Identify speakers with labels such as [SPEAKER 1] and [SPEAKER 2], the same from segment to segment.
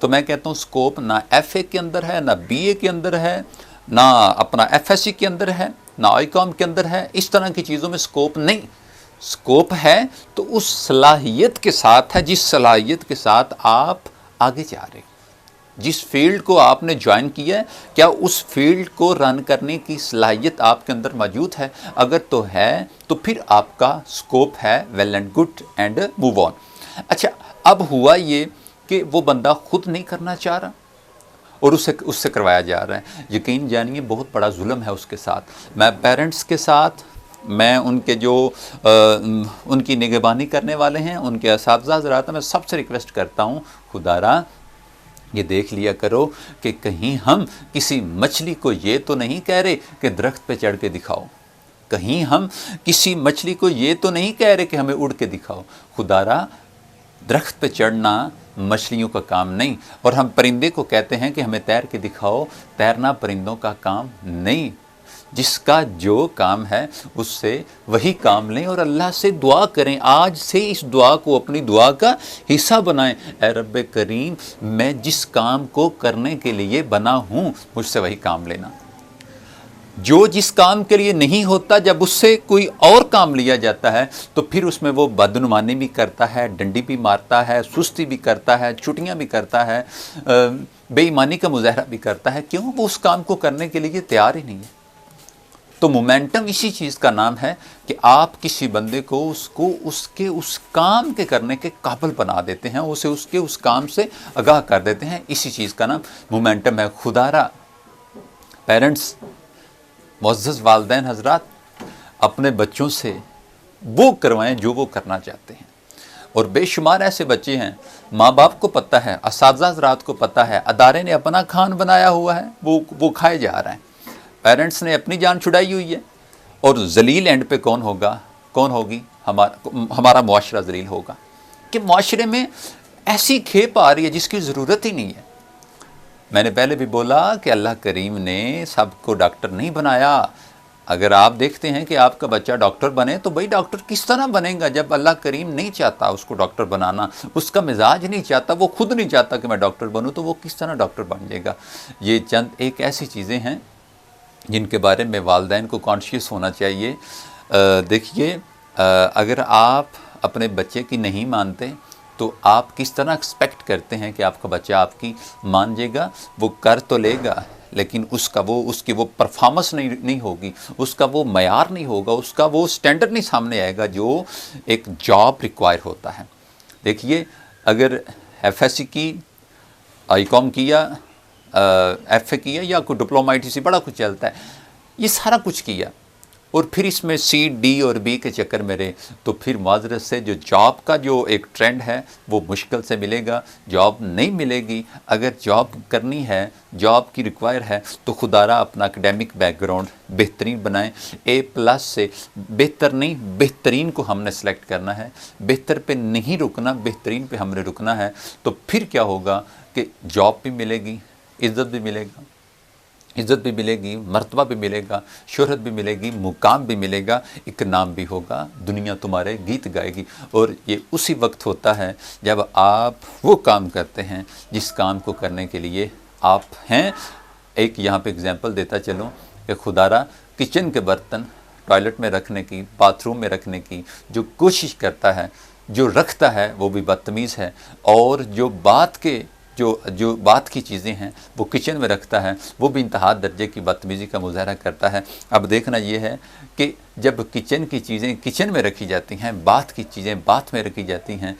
[SPEAKER 1] تو میں کہتا ہوں سکوپ نہ ایف اے کے اندر ہے، نہ بی اے کے اندر ہے، نہ اپنا ایف ایس سی کے اندر ہے، نہ آئی کام کے اندر ہے. اس طرح کی چیزوں میں سکوپ نہیں. سکوپ ہے تو اس صلاحیت کے ساتھ ہے جس صلاحیت کے ساتھ آپ آگے جا رہے ہیں. جس فیلڈ کو آپ نے جوائن کیا ہے، کیا اس فیلڈ کو رن کرنے کی صلاحیت آپ کے اندر موجود ہے؟ اگر تو ہے تو پھر آپ کا سکوپ ہے well and good and move on. اچھا، اب ہوا یہ کہ وہ بندہ خود نہیں کرنا چاہ رہا اور اس سے کروایا جا رہا ہے. یقین جانیے بہت بڑا ظلم ہے اس کے ساتھ. میں پیرنٹس کے ساتھ، میں ان کے جو ان کی نگہبانی کرنے والے ہیں، ان کے اساتذہ حضرات ہیں، میں سب سے ریکویسٹ کرتا ہوں، خدا را یہ دیکھ لیا کرو کہ کہیں ہم کسی مچھلی کو یہ تو نہیں کہہ رہے کہ درخت پہ چڑھ کے دکھاؤ. کہیں ہم کسی مچھلی کو یہ تو نہیں کہہ رہے کہ ہمیں اڑ کے دکھاؤ. خدا را درخت پہ چڑھنا مچھلیوں کا کام نہیں، اور ہم پرندے کو کہتے ہیں کہ ہمیں تیر کے دکھاؤ. تیرنا پرندوں کا کام نہیں. جس کا جو کام ہے اس سے وہی کام لیں اور اللہ سے دعا کریں. آج سے اس دعا کو اپنی دعا کا حصہ بنائیں. اے رب کریم، میں جس کام کو کرنے کے لیے بنا ہوں مجھ سے وہی کام لینا. جو جس کام کے لیے نہیں ہوتا، جب اس سے کوئی اور کام لیا جاتا ہے تو پھر اس میں وہ بدعنوانی بھی کرتا ہے، ڈنڈی بھی مارتا ہے، سستی بھی کرتا ہے، چھٹیاں بھی کرتا ہے، بے ایمانی کا مظاہرہ بھی کرتا ہے. کیوں؟ وہ اس کام کو کرنے کے لیے تیار ہی نہیں ہے. تو مومنٹم اسی چیز کا نام ہے کہ آپ کسی بندے کو اس کام کے کرنے کے قابل بنا دیتے ہیں، اسے اس کام سے آگاہ کر دیتے ہیں. اسی چیز کا نام مومنٹم ہے. خدا را پیرنٹس، معزز والدین حضرات، اپنے بچوں سے وہ کروائیں جو وہ کرنا چاہتے ہیں. اور بے شمار ایسے بچے ہیں، ماں باپ کو پتہ ہے، اساتذہ حضرات کو پتہ ہے، ادارے نے اپنا کھان بنایا ہوا ہے، وہ کھائے جا رہے ہیں. پیرنٹس نے اپنی جان چھڑائی ہوئی ہے. اور ذلیل اینڈ پہ کون ہوگی؟ ہمارا معاشرہ ذلیل ہوگا. کہ معاشرے میں ایسی کھیپ آ رہی ہے جس کی ضرورت ہی نہیں ہے. میں نے پہلے بھی بولا کہ اللہ کریم نے سب کو ڈاکٹر نہیں بنایا. اگر آپ دیکھتے ہیں کہ آپ کا بچہ ڈاکٹر بنے تو بھئی ڈاکٹر کس طرح بنے گا جب اللہ کریم نہیں چاہتا اس کو ڈاکٹر بنانا، اس کا مزاج نہیں چاہتا، وہ خود نہیں چاہتا کہ میں ڈاکٹر بنوں، تو وہ کس طرح ڈاکٹر بن جائے گا؟ یہ چند ایک ایسی چیزیں ہیں جن کے بارے میں والدین کو کانشیس ہونا چاہیے. دیکھیے، اگر آپ اپنے بچے کی نہیں مانتے تو آپ کس طرح ایکسپیکٹ کرتے ہیں کہ آپ کا بچہ آپ کی مان جائے گا؟ وہ کر تو لے گا لیکن اس کی وہ پرفارمنس نہیں ہوگی، اس کا وہ معیار نہیں ہوگا، اس کا وہ سٹینڈرڈ نہیں سامنے آئے گا جو ایک جاب ریکوائر ہوتا ہے. دیکھیے، اگر ایف ایس سی کی، آئی کام کیا، ایف اے کیا، یا کوئی ڈپلوما آئی ٹی سی، بڑا کچھ چلتا ہے، یہ سارا کچھ کیا، اور پھر اس میں سی ڈی اور بی کے چکر میں رہے، تو پھر معذرت سے جو جاب کا جو ایک ٹرینڈ ہے وہ مشکل سے ملے گا. جاب نہیں ملے گی. اگر جاب کرنی ہے، جاب کی ریکوائر ہے، تو خدا را اپنا اکیڈیمک بیک گراؤنڈ بہترین بنائیں. A+ سے بہتر نہیں، بہترین کو ہم نے سلیکٹ کرنا ہے. بہتر پہ نہیں رکنا، بہترین پہ ہم نے رکنا ہے. تو پھر کیا ہوگا کہ جاب بھی ملے گی، عزت بھی ملے گی، مرتبہ بھی ملے گا، شہرت بھی ملے گی، مقام بھی ملے گا، ایک نام بھی ہوگا، دنیا تمہارے گیت گائے گی. اور یہ اسی وقت ہوتا ہے جب آپ وہ کام کرتے ہیں جس کام کو کرنے کے لیے آپ ہیں. ایک یہاں پہ اگزامپل دیتا چلوں کہ خدا را کچن کے برتن ٹوائلٹ میں رکھنے کی، باتھ روم میں رکھنے کی جو کوشش کرتا ہے، جو رکھتا ہے وہ بھی بدتمیز ہے، اور جو بات کی چیزیں ہیں وہ کچن میں رکھتا ہے وہ بھی انتہا درجے کی بدتمیزی کا مظاہرہ کرتا ہے. اب دیکھنا یہ ہے کہ جب کچن کی چیزیں کچن میں رکھی جاتی ہیں، بات کی چیزیں بات میں رکھی جاتی ہیں،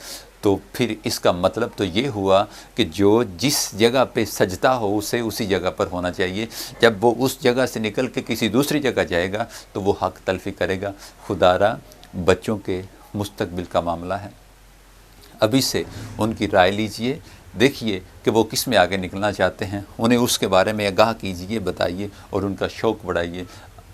[SPEAKER 1] تو پھر اس کا مطلب تو یہ ہوا کہ جو جس جگہ پہ سجدہ ہو اسے اسی جگہ پر ہونا چاہیے. جب وہ اس جگہ سے نکل کے کسی دوسری جگہ جائے گا تو وہ حق تلفی کرے گا. خدا را بچوں کے مستقبل کا معاملہ ہے، ابھی سے ان کی رائے لیجئے. دیکھیے کہ وہ کس میں آگے نکلنا چاہتے ہیں، انہیں اس کے بارے میں آگاہ کیجئے، بتائیے، اور ان کا شوق بڑھائیے.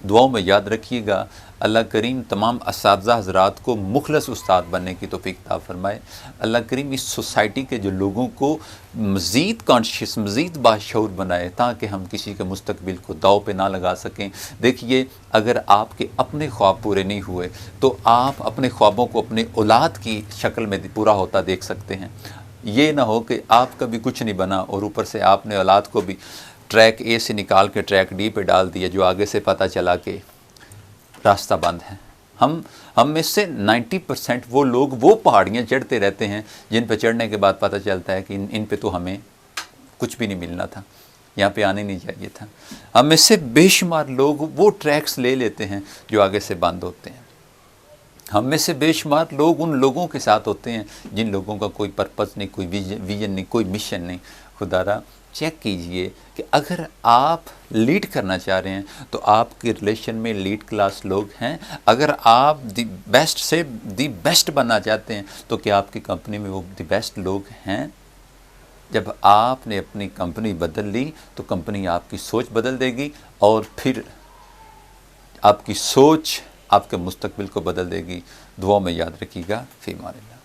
[SPEAKER 1] دعاؤں میں یاد رکھیے گا. اللہ کریم تمام اساتذہ حضرات کو مخلص استاد بننے کی توفیق عطا فرمائے. اللہ کریم اس سوسائٹی کے جو لوگوں کو مزید کانشیس، مزید باشعور بنائے تاکہ ہم کسی کے مستقبل کو داؤ پہ نہ لگا سکیں. دیکھیے، اگر آپ کے اپنے خواب پورے نہیں ہوئے تو آپ اپنے خوابوں کو اپنے اولاد کی شکل میں پورا ہوتا دیکھ سکتے ہیں. یہ نہ ہو کہ آپ کا بھی کچھ نہیں بنا اور اوپر سے آپ نے اولاد کو بھی ٹریک اے سے نکال کے ٹریک ڈی پہ ڈال دیا، جو آگے سے پتہ چلا کہ راستہ بند ہے۔ ہم میں سے 90% وہ لوگ وہ پہاڑیاں چڑھتے رہتے ہیں جن پہ چڑھنے کے بعد پتہ چلتا ہے کہ ان پہ تو ہمیں کچھ بھی نہیں ملنا تھا، یہاں پہ آنے نہیں چاہیے تھا۔ ہم میں سے بے شمار لوگ وہ ٹریکس لے لیتے ہیں جو آگے سے بند ہوتے ہیں۔ ہم میں سے بے شمار لوگ ان لوگوں کے ساتھ ہوتے ہیں جن لوگوں کا کوئی پرپس نہیں، کوئی ویژن نہیں، کوئی مشن نہیں۔ خدا را چیک کیجئے کہ اگر آپ لیڈ کرنا چاہ رہے ہیں تو آپ کے ریلیشن میں لیڈ کلاس لوگ ہیں۔ اگر آپ دی بیسٹ سے دی بیسٹ بننا چاہتے ہیں تو کیا آپ کی کمپنی میں وہ دی بیسٹ لوگ ہیں؟ جب آپ نے اپنی کمپنی بدل لی تو کمپنی آپ کی سوچ بدل دے گی، اور پھر آپ کی سوچ آپ کے مستقبل کو بدل دے گی۔ دعا میں یاد رکھیے گا۔ فی امان اللہ۔